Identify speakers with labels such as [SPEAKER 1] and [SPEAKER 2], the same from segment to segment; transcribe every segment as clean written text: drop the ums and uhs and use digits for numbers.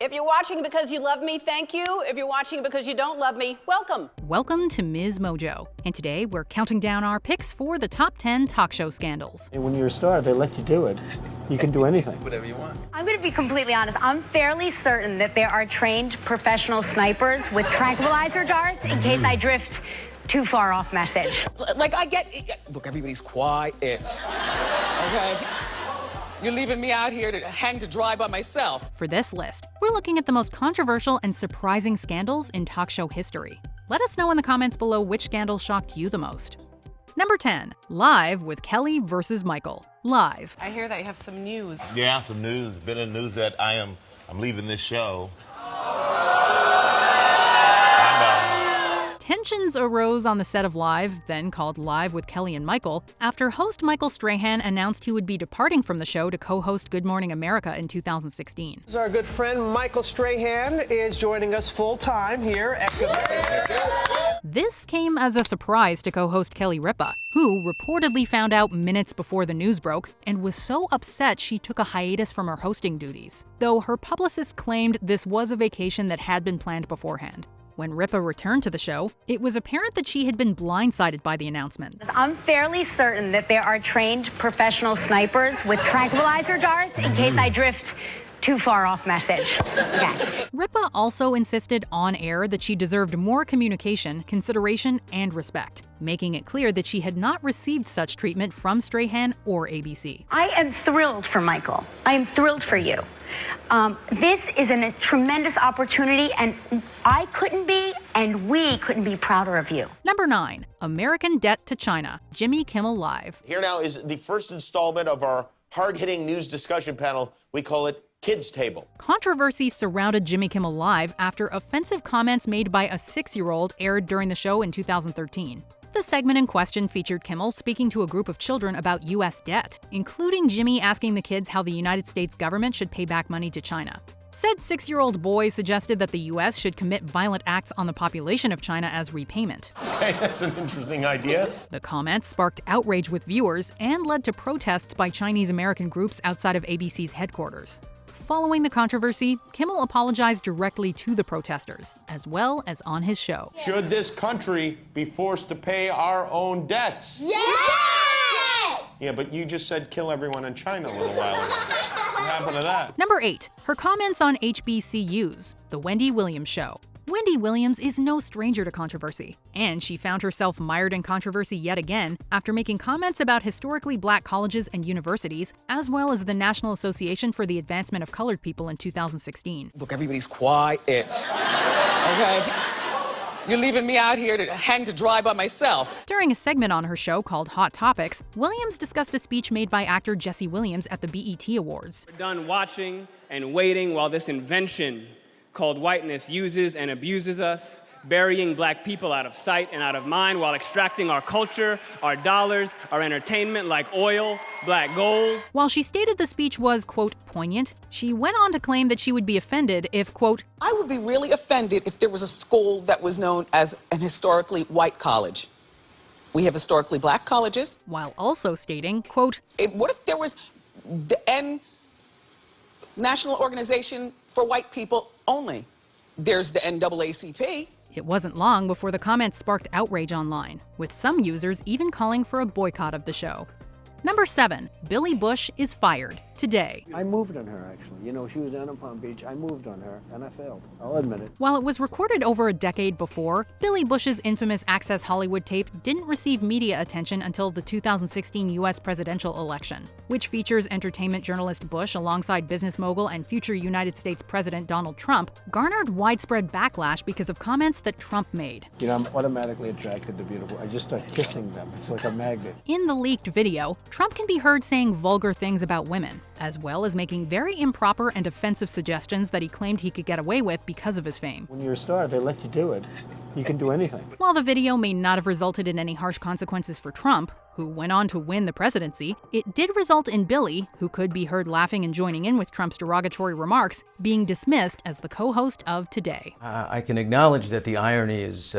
[SPEAKER 1] If you're watching because you love me, thank you. If you're watching because you don't love me, welcome.
[SPEAKER 2] Welcome to Ms. Mojo. And today we're counting down our picks for the top 10 talk show scandals.
[SPEAKER 3] And when you're a star, they let you do it. You can do anything.
[SPEAKER 4] Whatever you want.
[SPEAKER 5] I'm going to be completely honest. I'm fairly certain that there are trained professional snipers with tranquilizer darts in case I drift too far off message.
[SPEAKER 4] Like, I get it. Look, everybody's quiet. Okay? You're leaving me out here to hang to dry by myself.
[SPEAKER 2] For this list, we're looking at the most controversial and surprising scandals in talk show history. Let us know in the comments below which scandal shocked you the most. Number 10, Live with Kelly versus Michael. Live.
[SPEAKER 6] I hear that you have some news.
[SPEAKER 7] Yeah, some news. Been in news that I'm leaving this show.
[SPEAKER 2] Tensions arose on the set of Live, then called Live with Kelly and Michael, after host Michael Strahan announced he would be departing from the show to co-host Good Morning America in 2016.
[SPEAKER 8] Our good friend Michael Strahan is joining us full-time here at Good Morning.
[SPEAKER 2] This came as a surprise to co-host Kelly Ripa, who reportedly found out minutes before the news broke and was so upset she took a hiatus from her hosting duties, though her publicist claimed this was a vacation that had been planned beforehand. When Ripa returned to the show, it was apparent that she had been blindsided by the announcement.
[SPEAKER 5] I'm fairly certain that there are trained professional snipers with tranquilizer darts in case I drift too far off message. Okay.
[SPEAKER 2] Ripa also insisted on air that she deserved more communication, consideration, and respect, making it clear that she had not received such treatment from Strahan or ABC.
[SPEAKER 5] I am thrilled for Michael. I am thrilled for you. This is a tremendous opportunity, and I couldn't be, and we couldn't be prouder of you.
[SPEAKER 2] Number 9, American Debt to China, Jimmy Kimmel Live.
[SPEAKER 9] Here now is the first installment of our hard-hitting news discussion panel. We call it Kids Table.
[SPEAKER 2] Controversy surrounded Jimmy Kimmel Live after offensive comments made by a 6-year-old aired during the show in 2013. The segment in question featured Kimmel speaking to a group of children about U.S. debt, including Jimmy asking the kids how the United States government should pay back money to China. Said 6-year-old boy suggested that the U.S. should commit violent acts on the population of China as repayment.
[SPEAKER 9] Okay, that's an interesting idea.
[SPEAKER 2] The comments sparked outrage with viewers and led to protests by Chinese American groups outside of ABC's headquarters. Following the controversy, Kimmel apologized directly to the protesters, as well as on his show.
[SPEAKER 9] Should this country be forced to pay our own debts?
[SPEAKER 10] Yes!
[SPEAKER 9] Yeah, but you just said kill everyone in China a little while ago. What happened to that?
[SPEAKER 2] Number 8, her comments on HBCUs, The Wendy Williams Show. Wendy Williams is no stranger to controversy, and she found herself mired in controversy yet again after making comments about historically black colleges and universities, as well as the National Association for the Advancement of Colored People in 2016.
[SPEAKER 4] Look, everybody's quiet. Okay? You're leaving me out here to hang to dry by myself.
[SPEAKER 2] During a segment on her show called Hot Topics, Williams discussed a speech made by actor Jesse Williams at the BET Awards.
[SPEAKER 11] We're done watching and waiting while this invention called whiteness uses and abuses us, burying black people out of sight and out of mind while extracting our culture, our dollars, our entertainment like oil, black gold.
[SPEAKER 2] While she stated the speech was, quote, poignant, she went on to claim that she would be offended if, quote,
[SPEAKER 4] I would be really offended if there was a school that was known as an historically white college. We have historically black colleges.
[SPEAKER 2] While also stating, quote,
[SPEAKER 4] what if there was the National Organization for White People only? There's the NAACP.
[SPEAKER 2] It wasn't long before the comments sparked outrage online, with some users even calling for a boycott of the show. Number 7, Billy Bush is fired today.
[SPEAKER 3] I moved on her, actually. You know, she was down in Palm Beach. I moved on her, and I failed. I'll admit it.
[SPEAKER 2] While it was recorded over a decade before, Billy Bush's infamous Access Hollywood tape didn't receive media attention until the 2016 U.S. presidential election, which features entertainment journalist Bush alongside business mogul and future United States President Donald Trump, garnered widespread backlash because of comments that Trump made.
[SPEAKER 3] You know, I'm automatically attracted to beautiful. I just start kissing them. It's like a magnet.
[SPEAKER 2] In the leaked video, Trump can be heard saying vulgar things about women, as well as making very improper and offensive suggestions that he claimed he could get away with because of his fame.
[SPEAKER 3] When you're a star, they let you do it. You can do anything.
[SPEAKER 2] While the video may not have resulted in any harsh consequences for Trump, who went on to win the presidency, it did result in Billy, who could be heard laughing and joining in with Trump's derogatory remarks, being dismissed as the co-host of Today.
[SPEAKER 12] I can acknowledge that the irony is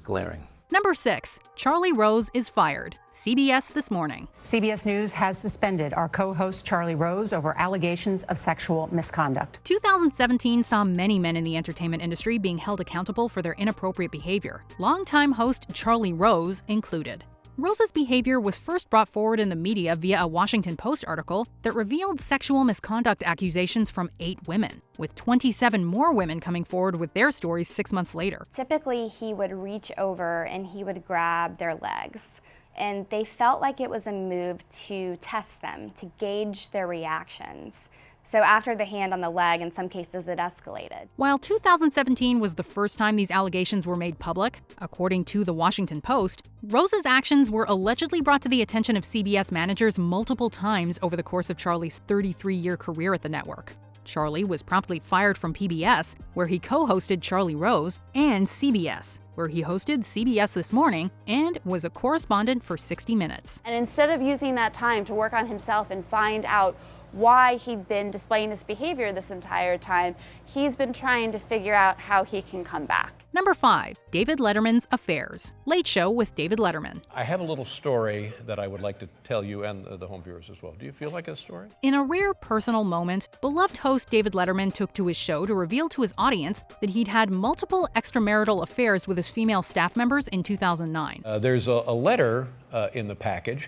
[SPEAKER 12] glaring.
[SPEAKER 2] Number 6. Charlie Rose is fired. CBS This Morning.
[SPEAKER 6] CBS News has suspended our co-host Charlie Rose over allegations of sexual misconduct.
[SPEAKER 2] 2017 saw many men in the entertainment industry being held accountable for their inappropriate behavior, longtime host Charlie Rose included. Rose's behavior was first brought forward in the media via a Washington Post article that revealed sexual misconduct accusations from 8 women, with 27 more women coming forward with their stories 6 months later.
[SPEAKER 12] Typically, he would reach over and he would grab their legs, and they felt like it was a move to test them, to gauge their reactions. So after the hand on the leg, in some cases, it escalated.
[SPEAKER 2] While 2017 was the first time these allegations were made public, according to the Washington Post, Rose's actions were allegedly brought to the attention of CBS managers multiple times over the course of Charlie's 33-year career at the network. Charlie was promptly fired from PBS, where he co-hosted Charlie Rose, and CBS, where he hosted CBS This Morning and was a correspondent for 60 Minutes.
[SPEAKER 13] And instead of using that time to work on himself and find out why he'd been displaying this behavior this entire time, he's been trying to figure out how he can come back.
[SPEAKER 2] Number 5. David Letterman's affairs. Late Show with David Letterman.
[SPEAKER 14] I have a little story that I would like to tell you and the home viewers as well. Do you feel like a story?
[SPEAKER 2] In a rare personal moment, beloved host David Letterman took to his show to reveal to his audience that he'd had multiple extramarital affairs with his female staff members in 2009.
[SPEAKER 14] There's a letter in the package,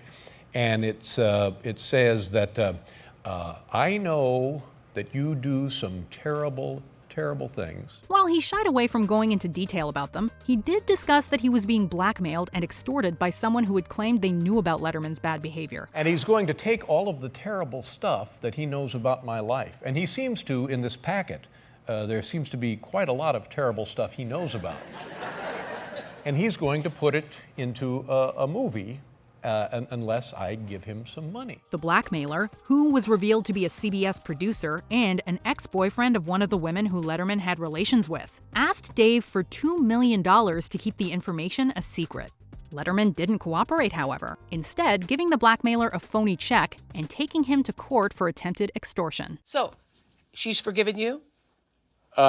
[SPEAKER 14] and it says that I know that you do some terrible, terrible things.
[SPEAKER 2] While he shied away from going into detail about them, he did discuss that he was being blackmailed and extorted by someone who had claimed they knew about Letterman's bad behavior.
[SPEAKER 14] And he's going to take all of the terrible stuff that he knows about my life. And he seems to, in this packet, there seems to be quite a lot of terrible stuff he knows about. And he's going to put it into a movie unless I give him some money.
[SPEAKER 2] The blackmailer, who was revealed to be a CBS producer and an ex-boyfriend of one of the women who Letterman had relations with, asked Dave for $2 million to keep the information a secret. Letterman didn't cooperate, however, instead giving the blackmailer a phony check and taking him to court for attempted extortion.
[SPEAKER 4] So, she's forgiven you?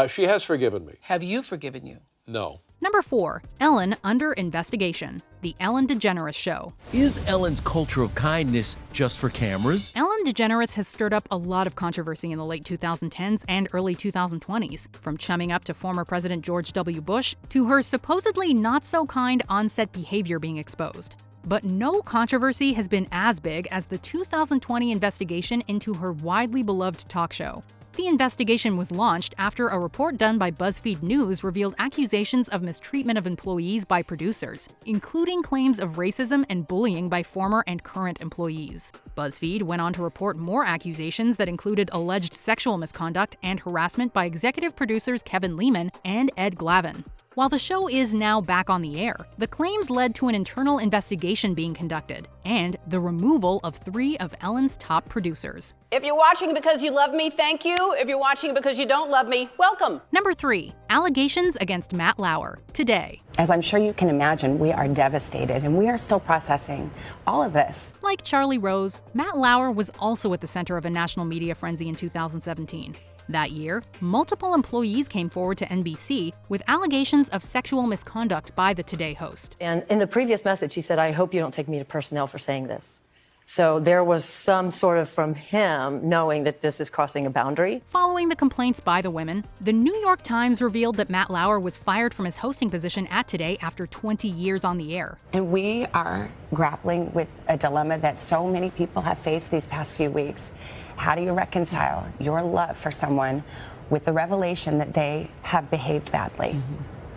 [SPEAKER 14] She has forgiven me.
[SPEAKER 4] Have you forgiven you?
[SPEAKER 14] No.
[SPEAKER 2] Number 4. Ellen under investigation. The Ellen DeGeneres Show.
[SPEAKER 15] Is Ellen's culture of kindness just for cameras?
[SPEAKER 2] Ellen DeGeneres has stirred up a lot of controversy in the late 2010s and early 2020s, from chumming up to former President George W. Bush to her supposedly not-so-kind on-set behavior being exposed. But no controversy has been as big as the 2020 investigation into her widely beloved talk show. The investigation was launched after a report done by BuzzFeed News revealed accusations of mistreatment of employees by producers, including claims of racism and bullying by former and current employees. BuzzFeed went on to report more accusations that included alleged sexual misconduct and harassment by executive producers Kevin Lehman and Ed Glavin. While the show is now back on the air, the claims led to an internal investigation being conducted and the removal of 3 of Ellen's top producers.
[SPEAKER 1] If you're watching because you love me, thank you. If you're watching because you don't love me, welcome.
[SPEAKER 2] Number 3. Allegations against Matt Lauer. Today.
[SPEAKER 16] As I'm sure you can imagine, we are devastated and we are still processing all of this.
[SPEAKER 2] Like Charlie Rose, Matt Lauer was also at the center of a national media frenzy in 2017. That year, multiple employees came forward to NBC with allegations of sexual misconduct by the Today host.
[SPEAKER 17] And in the previous message, he said, I hope you don't take me to personnel for saying this. So there was some sort of from him knowing that this is crossing a boundary.
[SPEAKER 2] Following the complaints by the women, the New York Times revealed that Matt Lauer was fired from his hosting position at Today after 20 years on the air.
[SPEAKER 16] And we are grappling with a dilemma that so many people have faced these past few weeks. How do you reconcile your love for someone with the revelation that they have behaved badly?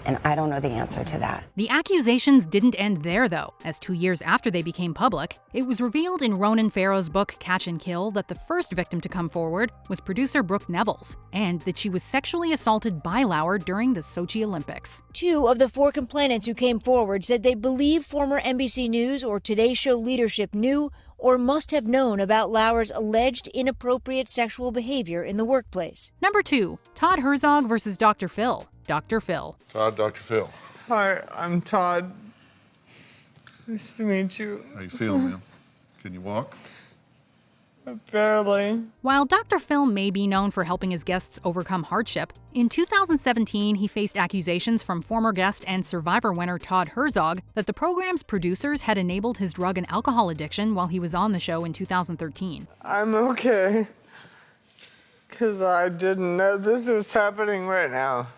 [SPEAKER 16] And I don't know the answer to that.
[SPEAKER 2] The accusations didn't end there, though, as 2 years after they became public, it was revealed in Ronan Farrow's book Catch and Kill that the first victim to come forward was producer Brooke Nevels, and that she was sexually assaulted by Lauer during the Sochi Olympics.
[SPEAKER 18] 2 of the 4 complainants who came forward said they believe former NBC News or Today Show leadership knew or must have known about Lauer's alleged inappropriate sexual behavior in the workplace.
[SPEAKER 2] Number 2, Todd Herzog versus Dr. Phil. Dr. Phil.
[SPEAKER 19] Todd, Dr. Phil.
[SPEAKER 20] Hi, I'm Todd. Nice to meet you.
[SPEAKER 19] How you feeling, man? Can you walk?
[SPEAKER 20] Barely.
[SPEAKER 2] While Dr. Phil may be known for helping his guests overcome hardship, in 2017 he faced accusations from former guest and Survivor winner Todd Herzog that the program's producers had enabled his drug and alcohol addiction while he was on the show in 2013.
[SPEAKER 20] I'm okay. Because I didn't know this was happening right now.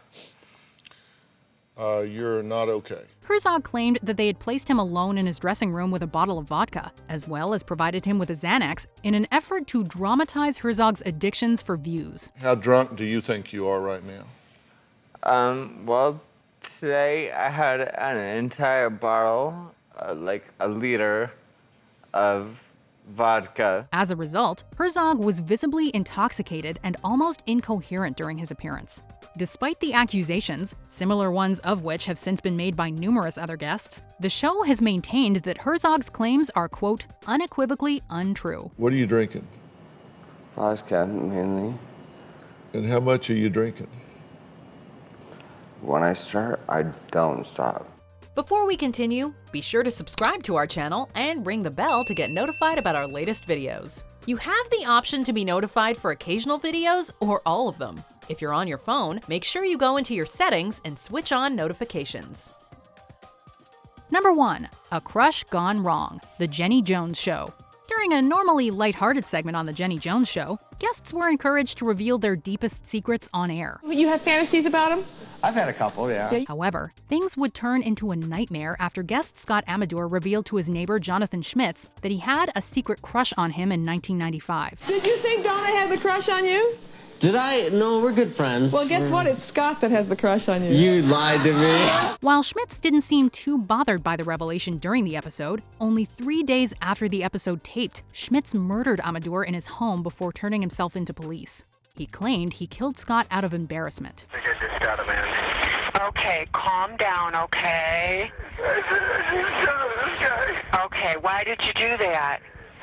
[SPEAKER 7] You're not okay.
[SPEAKER 2] Herzog claimed that they had placed him alone in his dressing room with a bottle of vodka, as well as provided him with a Xanax in an effort to dramatize Herzog's addictions for views.
[SPEAKER 7] How drunk do you think you are right now?
[SPEAKER 20] Well, today I had an entire bottle, like a liter of vodka.
[SPEAKER 2] As a result, Herzog was visibly intoxicated and almost incoherent during his appearance. Despite the accusations, similar ones of which have since been made by numerous other guests, the show has maintained that Herzog's claims are, quote, unequivocally untrue.
[SPEAKER 7] What are you drinking?
[SPEAKER 20] Vodka, mainly.
[SPEAKER 7] And how much are you drinking?
[SPEAKER 20] When I start, I don't stop.
[SPEAKER 19] Before we continue, be sure to subscribe to our channel and ring the bell to get notified about our latest videos. You have the option to be notified for occasional videos or all of them. If you're on your phone, make sure you go into your settings and switch on notifications.
[SPEAKER 2] Number 1. A Crush Gone Wrong, The Jenny Jones Show. During a normally lighthearted segment on The Jenny Jones Show, guests were encouraged to reveal their deepest secrets on air.
[SPEAKER 21] You have fantasies about him?
[SPEAKER 20] I've had a couple, yeah.
[SPEAKER 2] However, things would turn into a nightmare after guest Scott Amador revealed to his neighbor Jonathan Schmitz that he had a secret crush on him in 1995.
[SPEAKER 21] Did you think Donna had the crush on you?
[SPEAKER 22] Did I? No, we're good friends.
[SPEAKER 21] Well, guess what? It's Scott that has the crush on you.
[SPEAKER 22] You lied to me.
[SPEAKER 2] While Schmitz didn't seem too bothered by the revelation during the episode, only 3 days after the episode taped, Schmitz murdered Amador in his home before turning himself into police. He claimed he killed Scott out of embarrassment.
[SPEAKER 23] I think I just got him in.
[SPEAKER 24] Okay, calm down, okay? Okay, why did you do that?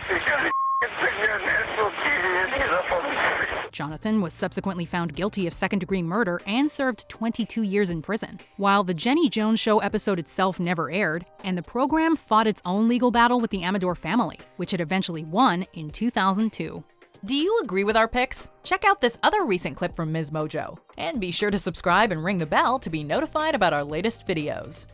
[SPEAKER 23] Because he took me on national TV and he's up on the street.
[SPEAKER 2] Jonathan was subsequently found guilty of second-degree murder and served 22 years in prison. While the Jenny Jones Show episode itself never aired, and the program fought its own legal battle with the Amador family, which it eventually won in 2002.
[SPEAKER 19] Do you agree with our picks? Check out this other recent clip from Ms. Mojo. And be sure to subscribe and ring the bell to be notified about our latest videos.